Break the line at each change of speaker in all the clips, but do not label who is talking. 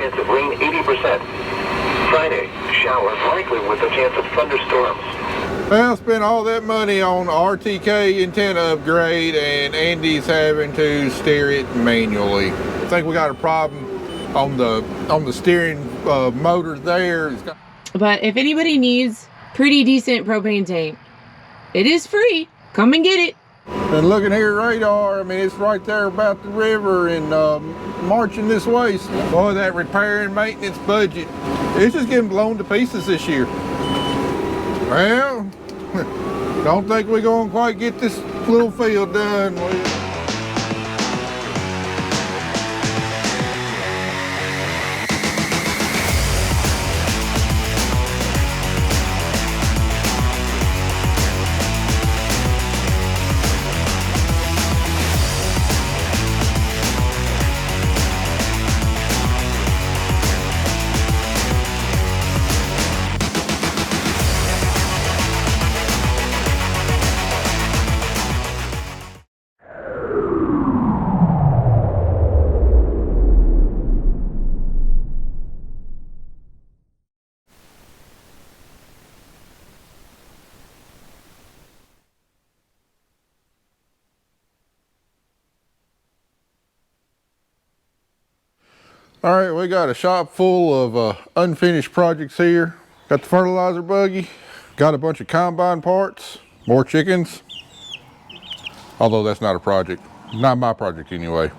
chance of rain 80%. Friday, showers likely with a chance of thunderstorms.
Well, spent all that money on RTK antenna upgrade, and Andy's having to steer it manually. I think we got a problem on the steering motor there.
But if anybody needs pretty decent propane tank, it is free. Come and get it.
And looking here at radar, I mean, it's right there about the river and marching this way. Boy, that repair and maintenance budget, it's just getting blown to pieces this year. Well, don't think we're going to quite get this little field done. All right, we got a shop full of unfinished projects here. Got the fertilizer buggy, got a bunch of combine parts, more chickens, although that's not a project, not my project anyway.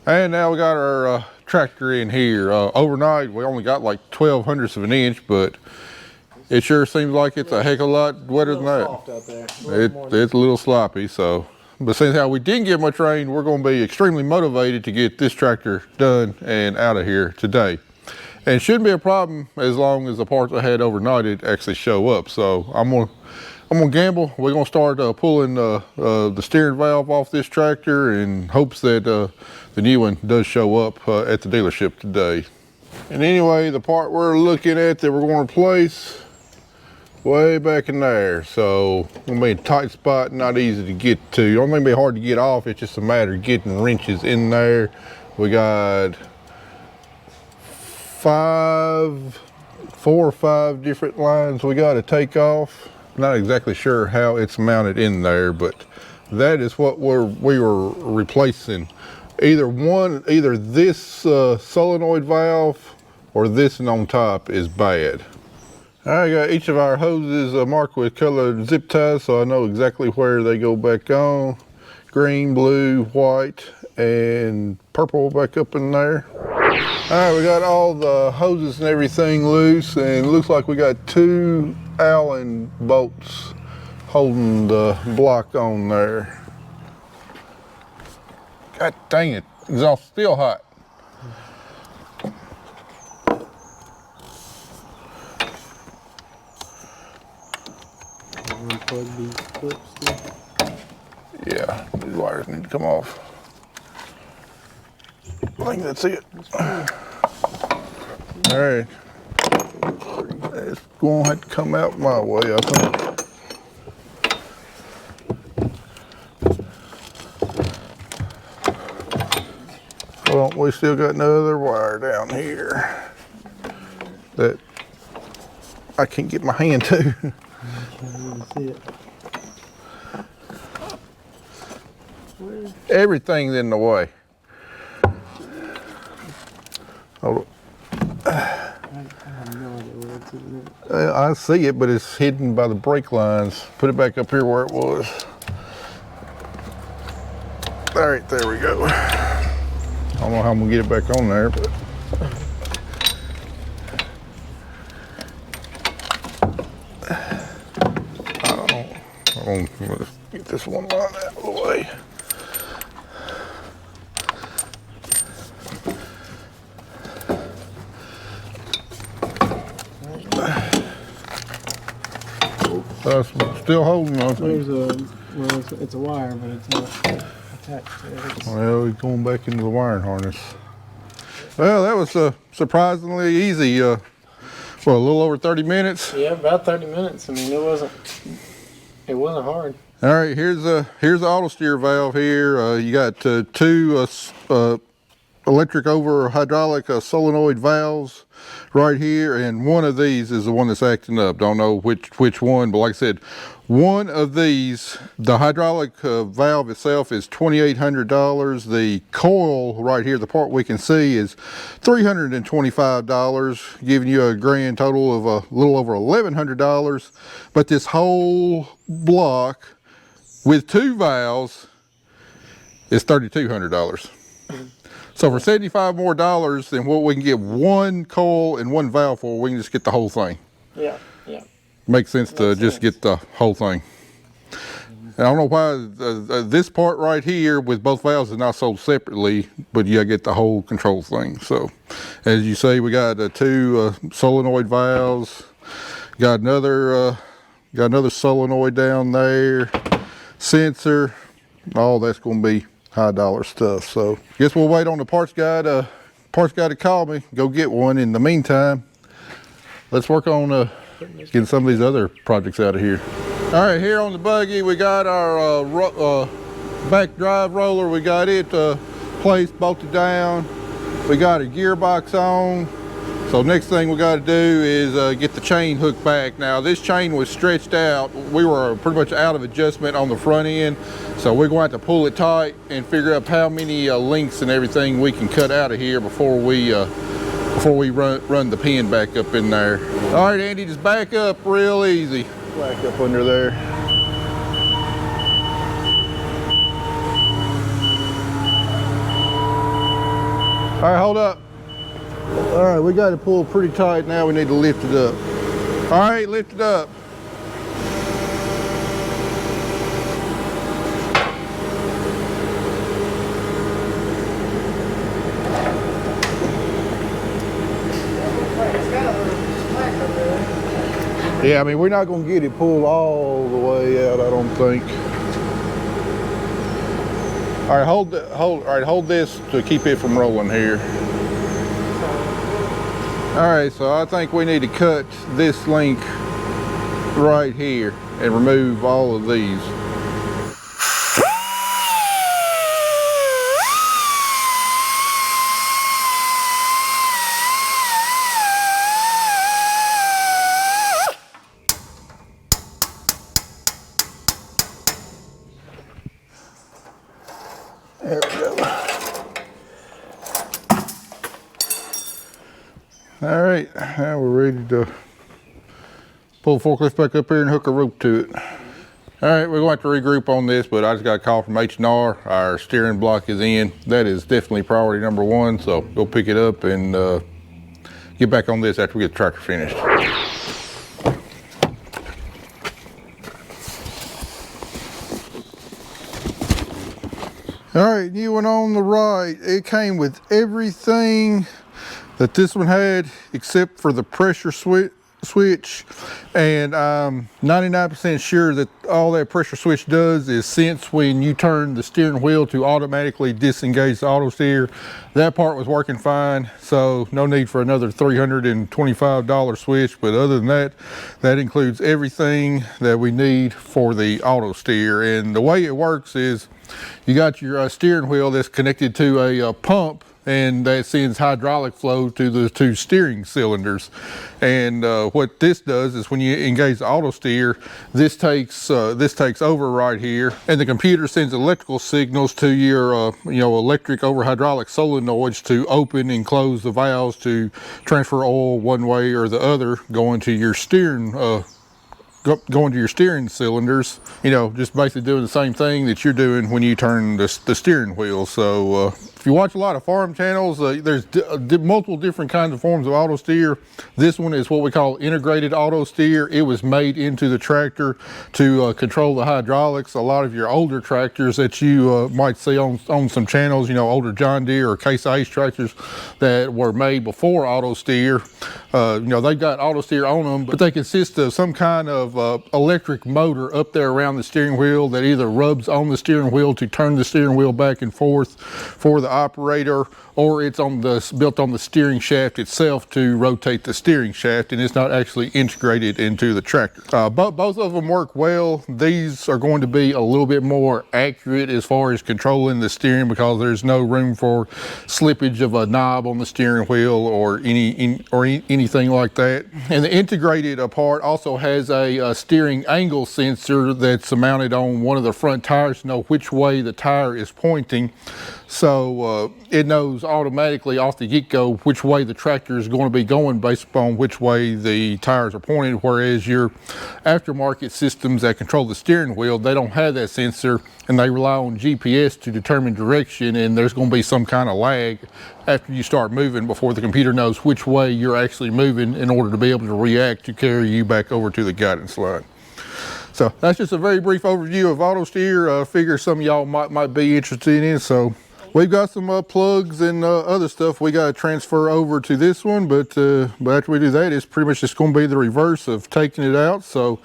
And now we got our tractor in here. Overnight, we only got like 1/1200ths of an inch, but it sure seems like it's a heck of a lot wetter than that.
Soft out there.
It's a little sloppy, so. But since how we didn't get much rain, we're going to be extremely motivated to get this tractor done and out of here today. And it shouldn't be a problem as long as the parts I had overnighted actually show up. So I'm gonna gamble. We're gonna start pulling the steering valve off this tractor in hopes that the new one does show up at the dealership today. And anyway, the part we're looking at that we're going to replace way back in there, so gonna be a tight spot, not easy to get to. The only thing be hard to get off, it's just a matter of getting wrenches in there. We got 4 or 5 different lines we got to take off. Not exactly sure how it's mounted in there, but that is what we were replacing. Either this solenoid valve or this one on top is bad. I got each of our hoses marked with colored zip ties, so I know exactly where they go back on. Green, blue, white, and purple back up in there. All right, we got all the hoses and everything loose, and it looks like we got 2 Allen bolts holding the block on there. God dang it, exhaust still hot.
Unplug these clips.
Yeah, these wires need to come off. I think that's it. All right. It's going to have to come out my way, I think. Well, we still got another wire down here that I can't get my hand to. Everything's in the way. Hold on. I see it, but it's hidden by the brake lines. Put it back up here where it was. All right, there we go. I don't know how I'm gonna get it back on there, but. Let's get this one line out of the way. Still holding on.
There's it's a wire, but it's not attached to it.
Well, we're going back into the wiring harness. Well, that was surprisingly easy. For a little over 30 minutes.
Yeah, about 30 minutes. I mean, it wasn't hard.
All right, here's the autosteer valve here. You got 2 electric over hydraulic solenoid valves right here, and one of these is the one that's acting up. Don't know which one, but like I said, one of these, the hydraulic valve itself is $2,800. The coil right here, the part we can see, is $325, giving you a grand total of a little over $1,100. But this whole block with 2 valves is $3,200. So for $75 more than what we can get one coil and one valve for, we can just get the whole thing.
Yeah, yeah.
Makes sense to just get the whole thing. And I don't know why this part right here with both valves is not sold separately, but you gotta get the whole control thing. So as you say, we got 2 solenoid valves, got another solenoid down there, sensor, all that's gonna be high dollar stuff. So guess we'll wait on the parts guy to call me, go get one. In the meantime, let's work on getting some of these other projects out of here. All right, here on the buggy, we got our back drive roller. We got it placed, bolted down. We got a gearbox on. So next thing we got to do is get the chain hooked back. Now this chain was stretched out. We were pretty much out of adjustment on the front end. So we're going to have to pull it tight and figure out how many links and everything we can cut out of here before we run the pin back up in there. All right, Andy, just back up real easy. Back up under there. All right, hold up. All right, we got to pull pretty tight now. We need to lift it up. All right, lift it up. Yeah, I mean, we're not going to get it pulled all the way out, I don't think. All right, hold this to keep it from rolling here. All right, so I think we need to cut this link right here and remove all of these. There we go. All right, now we're ready to pull the forklift back up here and hook a rope to it. All right, we're going to have to regroup on this, but I just got a call from H&R. Our steering block is in. That is definitely priority number 1, so go pick it up and get back on this after we get the tractor finished. All right, new one on the right. It came with everything that this one had except for the pressure switch, and I'm 99% sure that all that pressure switch does is sense when you turn the steering wheel to automatically disengage the auto steer. That part was working fine, so no need for another $325 switch. But other than that, that includes everything that we need for the auto steer. And the way it works is you got your steering wheel that's connected to a pump, and that sends hydraulic flow to the 2 steering cylinders. And what this does is when you engage the auto steer, this takes over right here, and the computer sends electrical signals to your electric over hydraulic solenoids to open and close the valves to transfer oil one way or the other, going to your steering cylinders, just basically doing the same thing that you're doing when you turn the steering wheel. So if you watch a lot of farm channels, there's multiple different kinds of forms of auto steer. This one is what we call integrated auto steer. It was made into the tractor to control the hydraulics. A lot of your older tractors that you might see on some channels, older John Deere or Case IH tractors that were made before auto steer, You know, they've got auto steer on them, but they consist of some kind of electric motor up there around the steering wheel that either rubs on the steering wheel to turn the steering wheel back and forth for the operator, or it's built on the steering shaft itself to rotate the steering shaft, and it's not actually integrated into the tractor. Both of them work well. These are going to be a little bit more accurate as far as controlling the steering, because there's no room for slippage of a knob on the steering wheel or anything like that. And the integrated part also has a steering angle sensor that's mounted on one of the front tires to know which way the tire is pointing. So it knows automatically off the get-go which way the tractor is going to be going based upon which way the tires are pointed, whereas your aftermarket systems that control the steering wheel, they don't have that sensor, and they rely on GPS to determine direction, and there's going to be some kind of lag after you start moving before the computer knows which way you're actually moving in order to be able to react to carry you back over to the guidance line. So that's just a very brief overview of auto steer. I figure some of y'all might be interested in it. So we've got some plugs and other stuff we got to transfer over to this one, but after we do that, it's pretty much just going to be the reverse of taking it out. So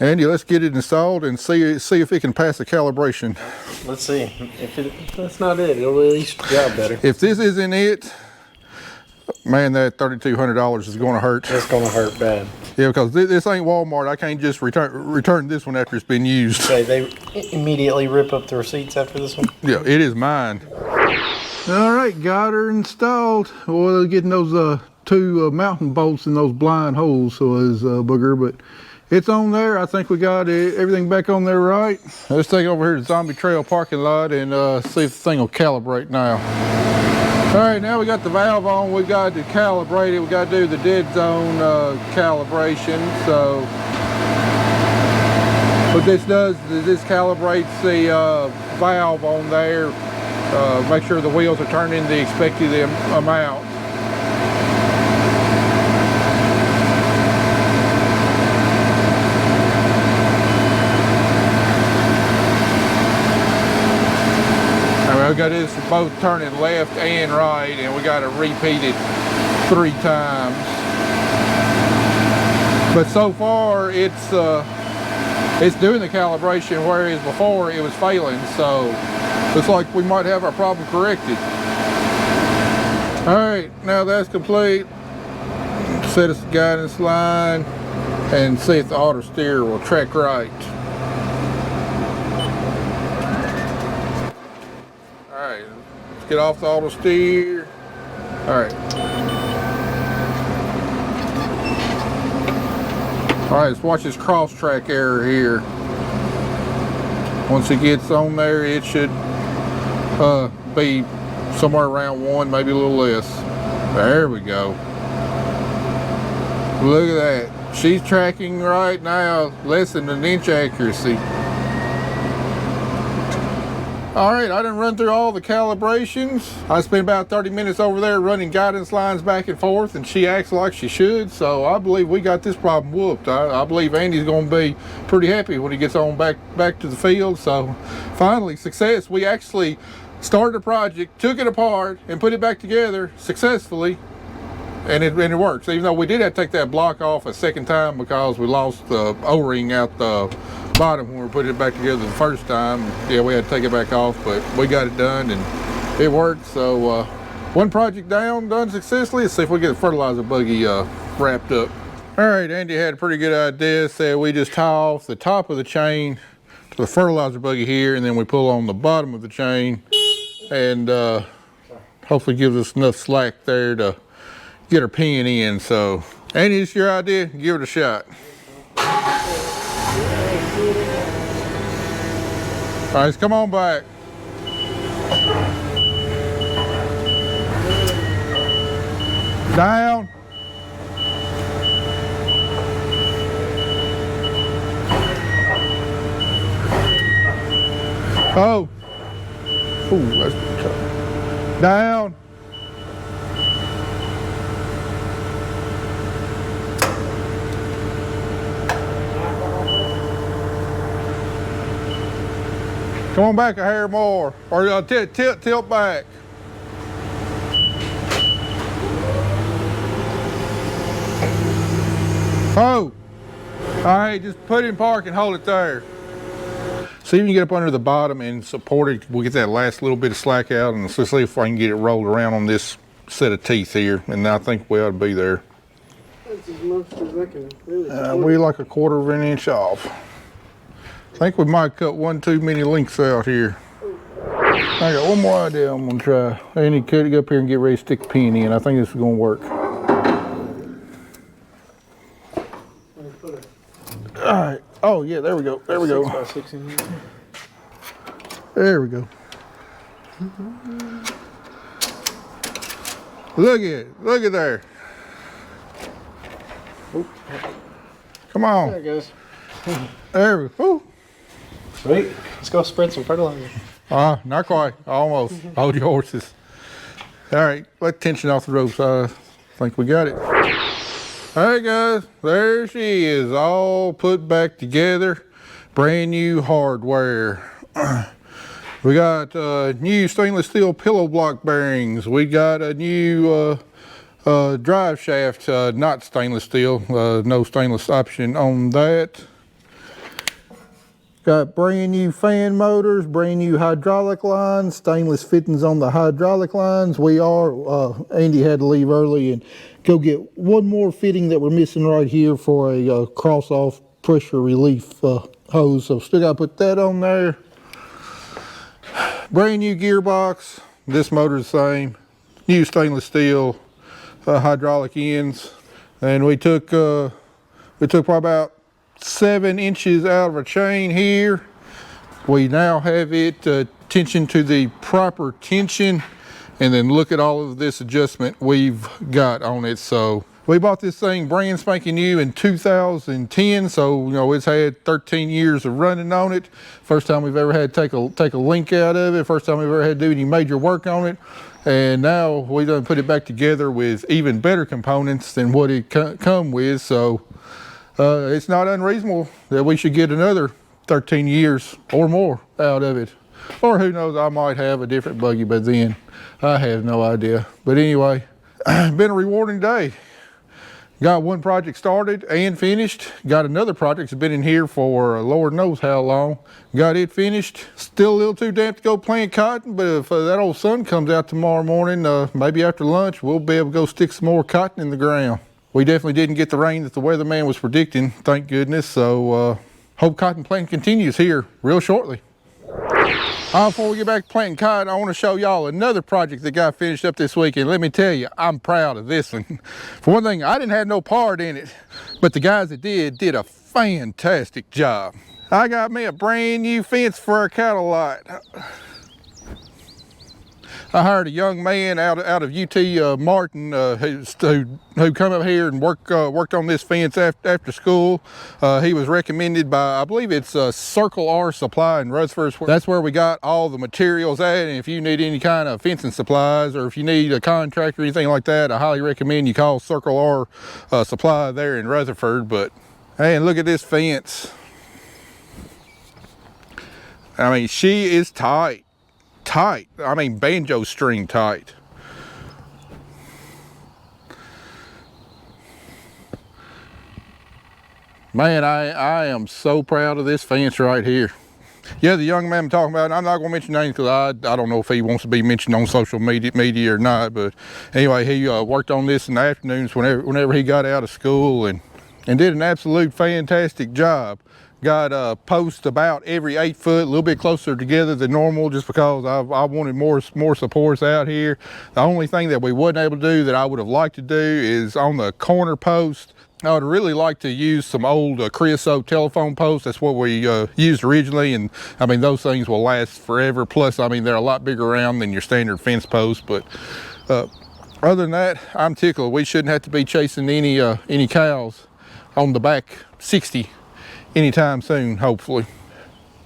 Andy, let's get it installed and see if it can pass the calibration.
Let's see. If that's not it, it'll at least job better.
If this isn't it, man, that $3,200 is going to hurt.
It's going to hurt bad.
Yeah, because this ain't Walmart. I can't just return this one after it's been used.
Okay, they immediately rip up the receipts after this one?
Yeah, it is mine. All right, got her installed. Well, getting those two mounting bolts in those blind holes, so is booger, but it's on there. I think we got everything back on there right. Let's take it over here to Zombie Trail parking lot and see if the thing will calibrate now. All right, now we got the valve on. We've got to calibrate it. We got to do the dead zone calibration. So what this does is this calibrates the valve on there. Make sure the wheels are turning the expected amount. We got this both turning left and right, and we got to repeat it 3 times. But so far, it's doing the calibration, whereas before it was failing. So looks like we might have our problem corrected. All right, now that's complete. Set us the guidance line and see if the auto steer will track right. Get off the auto steer. All right. All right, let's watch this cross track error here. Once it gets on there, it should be somewhere around 1, maybe a little less. There we go. Look at that. She's tracking right now, less than 1 inch accuracy. All right, I done run through all the calibrations. I spent about 30 minutes over there running guidance lines back and forth, and she acts like she should, so I believe we got this problem whooped. I believe Andy's gonna be pretty happy when he gets on back to the field. So finally, success. We actually started a project, took it apart, and put it back together successfully, and it works. Even though we did have to take that block off a second time because we lost the O-ring out the bottom when we were putting it back together the first time. Yeah, we had to take it back off, but we got it done and it worked. So one project done successfully. Let's see if we get the fertilizer buggy wrapped up. All right, Andy had a pretty good idea. Said we just tie off the top of the chain to the fertilizer buggy here, and then we pull on the bottom of the chain, and hopefully gives us enough slack there to get her pin in. So Andy, it's your idea. Give it a shot. All right, come on back. Down. Oh. Ooh, that's tough. Down. Come on back a hair more, or tilt back. All right, let's get it. All right, Oh! Alright, just put it in park and hold it there. See if you can get up under the bottom and support it. We'll get that last little bit of slack out, and let's see if I can get it rolled around on this set of teeth here. And I think we ought to be there.
That's as much as I can really
We're like a quarter of an inch off. I think we might cut one too many lengths out here. I got one more idea I'm gonna try. I need to get up here and get ready to stick the pin in. I think this is gonna work. All right. Oh yeah, there we go. There we go.
6 by 6 in here.
There we go. Look at it. Look at there.
Oop.
Come on.
There it goes.
There we go.
Sweet. Let's go spread some fertilizer.
Not quite. Almost. Hold your horses. All right. Let tension off the ropes. I think we got it. All right, guys. There she is, all put back together. Brand new hardware. We got new stainless steel pillow block bearings. We got a new drive shaft, not stainless steel. No stainless option on that. Got brand new fan motors, brand new hydraulic lines, stainless fittings on the hydraulic lines. Andy had to leave early and go get one more fitting that we're missing right here for a cross-off pressure relief hose. So still gotta put that on there. Brand new gearbox. This motor's the same. New stainless steel hydraulic ends. And we took probably about 7 inches out of a chain here. We now have it tensioned to the proper tension, and then look at all of this adjustment we've got on it. So we bought this thing brand spanking new in 2010, so you know it's had 13 years of running on it. First time we've ever had to take a link out of it. First time we've ever had to do any major work on it. And now we done put it back together with even better components than what it come with. So it's not unreasonable that we should get another 13 years or more out of it. Or who knows, I might have a different buggy by then. I have no idea. But anyway, been a rewarding day. Got one project started and finished. Got another project that's been in here for Lord knows how long. Got it finished. Still a little too damp to go plant cotton, but if that old sun comes out tomorrow morning, maybe after lunch, we'll be able to go stick some more cotton in the ground. We definitely didn't get the rain that the weatherman was predicting, thank goodness. So hope cotton planting continues here real shortly. Before we get back to planting cotton, I want to show y'all another project that got finished up this week. And let me tell you, I'm proud of this one. For one thing, I didn't have no part in it, but the guys that did a fantastic job. I got me a brand new fence for our cattle lot. I hired a young man out of UT Martin who come up here and worked on this fence after school. He was recommended by, I believe it's Circle R Supply in Rutherford. That's where we got all the materials at. And if you need any kind of fencing supplies, or if you need a contractor or anything like that, I highly recommend you call Circle R Supply there in Rutherford. But hey, and look at this fence. I mean, she is tight. I mean, banjo string tight. Man, I am so proud of this fence right here. Yeah, the young man I'm talking about, I'm not going to mention names because I don't know if he wants to be mentioned on social media or not. But anyway, he worked on this in the afternoons whenever he got out of school and did an absolute fantastic job. Got posts about every 8 foot, a little bit closer together than normal, just because I wanted more supports out here. The only thing that we wasn't able to do that I would have liked to do is on the corner post. I would really like to use some old creosote telephone posts. That's what we used originally, and I mean those things will last forever. Plus, I mean they're a lot bigger around than your standard fence posts. But other than that, I'm tickled. We shouldn't have to be chasing any cows on the back 60 anytime soon, hopefully.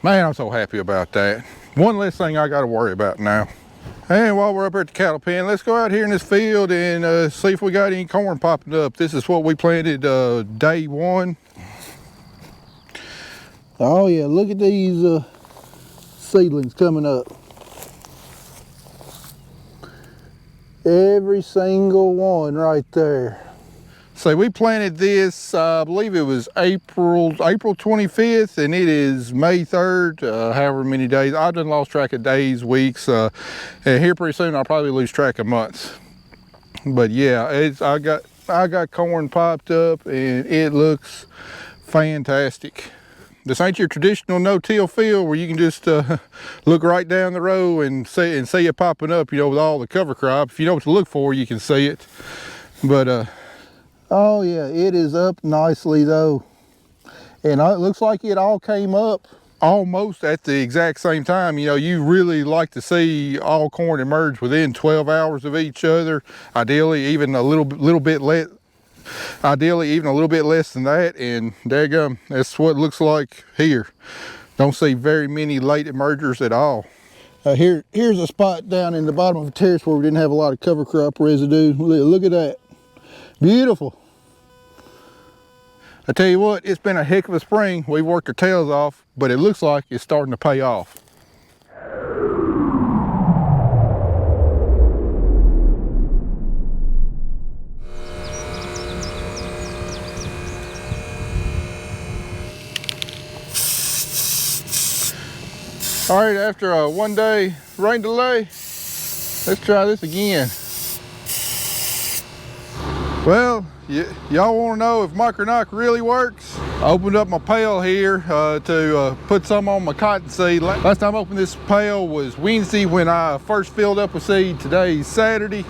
Man, I'm so happy about that. One less thing I got to worry about now. And while we're up here at the cattle pen, let's go out here in this field and see if we got any corn popping up. This is what we planted day one. Oh yeah, look at these seedlings coming up. Every single one right there. So we planted this, I believe it was April 25th, and it is May 3rd, however many days. I've done lost track of days, weeks, and here pretty soon I'll probably lose track of months. But yeah, I got corn popped up and it looks fantastic. This ain't your traditional no-till field where you can just look right down the row and see it popping up, you know, with all the cover crop. If you know what to look for, you can see it. But oh yeah, it is up nicely though. And it looks like it all came up almost at the exact same time. You know, you really like to see all corn emerge within 12 hours of each other. Ideally, even a little bit less. Ideally, even a little bit less than that. And daggum, that's what it looks like here. Don't see very many late emergers at all. Here's a spot down in the bottom of the terrace where we didn't have a lot of cover crop residue. Look at that. Beautiful. I tell you what, it's been a heck of a spring. We've worked our tails off, but it looks like it's starting to pay off. All right, after a 1-day rain delay, let's try this again. Well, y'all want to know if micro-knock really works? I opened up my pail here to put some on my cotton seed. Last time I opened this pail was Wednesday when I first filled up with seed. Today's Saturday.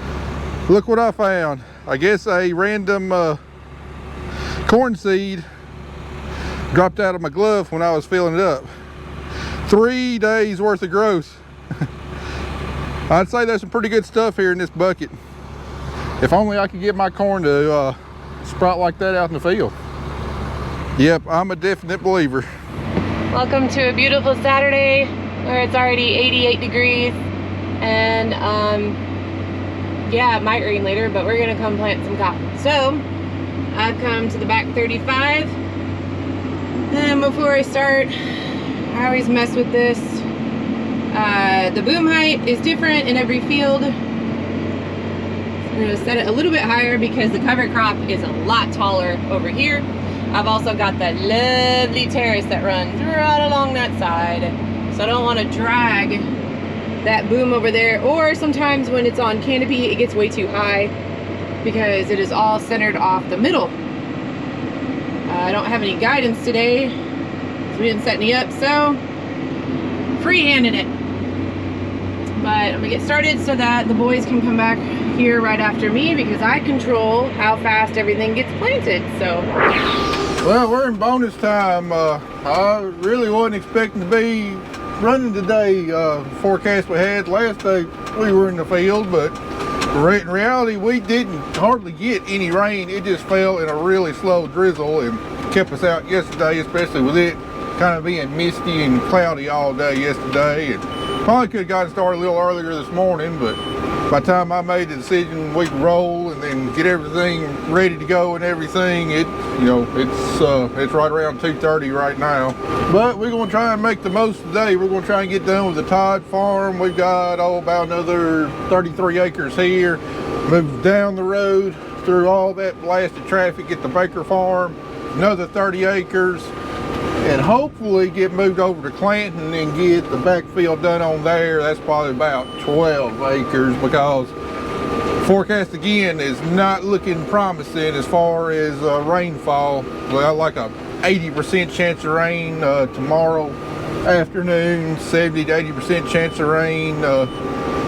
Look what I found. I guess a random corn seed dropped out of my glove when I was filling it up. 3 days worth of growth. I'd say there's some pretty good stuff here in this bucket. If only I could get my corn to sprout like that out in the field. Yep, I'm a definite believer.
Welcome to a beautiful Saturday where it's already 88 degrees. And yeah, it might rain later, but we're gonna come plant some cotton. So I've come to the back 35. And before I start, I always mess with this. The boom height is different in every field. I'm going to set it a little bit higher because the cover crop is a lot taller over here. I've also got that lovely terrace that runs right along that side. So I don't want to drag that boom over there. Or sometimes when it's on canopy, it gets way too high because it is all centered off the middle. I don't have any guidance today, so we didn't set any up, so freehanding it. But I'm gonna get started so that the boys can come back here right after me because I control how fast everything gets planted. So,
well, we're in bonus time. I really wasn't expecting to be running today. Forecast we had last day we were in the field, but in reality we didn't hardly get any rain. It just fell in a really slow drizzle and kept us out yesterday, especially with it kind of being misty and cloudy all day yesterday. And probably could have gotten started a little earlier this morning, but by the time I made the decision we could roll and then get everything ready to go and everything, it's right around 2:30 right now. But we're gonna try and make the most of the day. We're gonna try and get done with the Todd farm. We've got about another 33 acres here. Move down the road through all that blasted traffic, get the Baker farm, another 30 acres. And hopefully get moved over to Clanton and get the backfield done on there. That's probably about 12 acres because forecast again is not looking promising as far as rainfall. Well, like a 80% chance of rain tomorrow afternoon, 70 to 80% chance of rain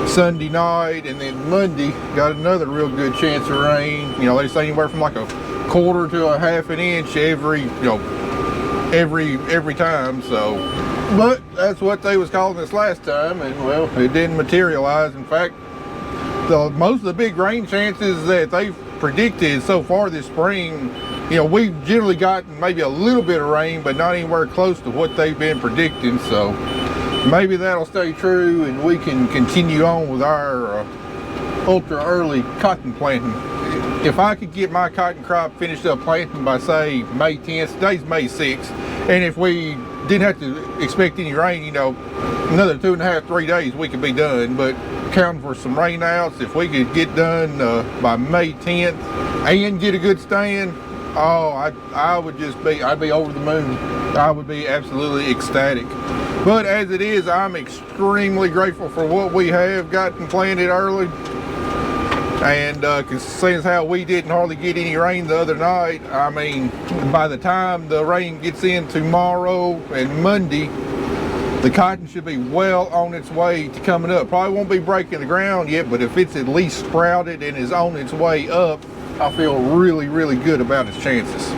Sunday night, and then Monday got another real good chance of rain. You know, they say anywhere from like a quarter to a half an inch every time. So, but that's what they was calling this last time, and well, it didn't materialize. In fact, most of the big rain chances that they've predicted so far this spring, you know, we've generally gotten maybe a little bit of rain, but not anywhere close to what they've been predicting. So maybe that'll stay true and we can continue on with our ultra early cotton planting. If I could get my cotton crop finished up planting by say May 10th, today's May 6th, and if we didn't have to expect any rain, you know, another 2.5, 3 days we could be done. But counting for some rainouts. If we could get done by May 10th and get a good stand, oh, I'd be over the moon. I would be absolutely ecstatic. But as it is, I'm extremely grateful for what we have gotten planted early. And seeing as how we didn't hardly get any rain the other night, I mean, by the time the rain gets in tomorrow and Monday, the cotton should be well on its way to coming up. Probably won't be breaking the ground yet, but if it's at least sprouted and is on its way up, I feel really, really good about its chances.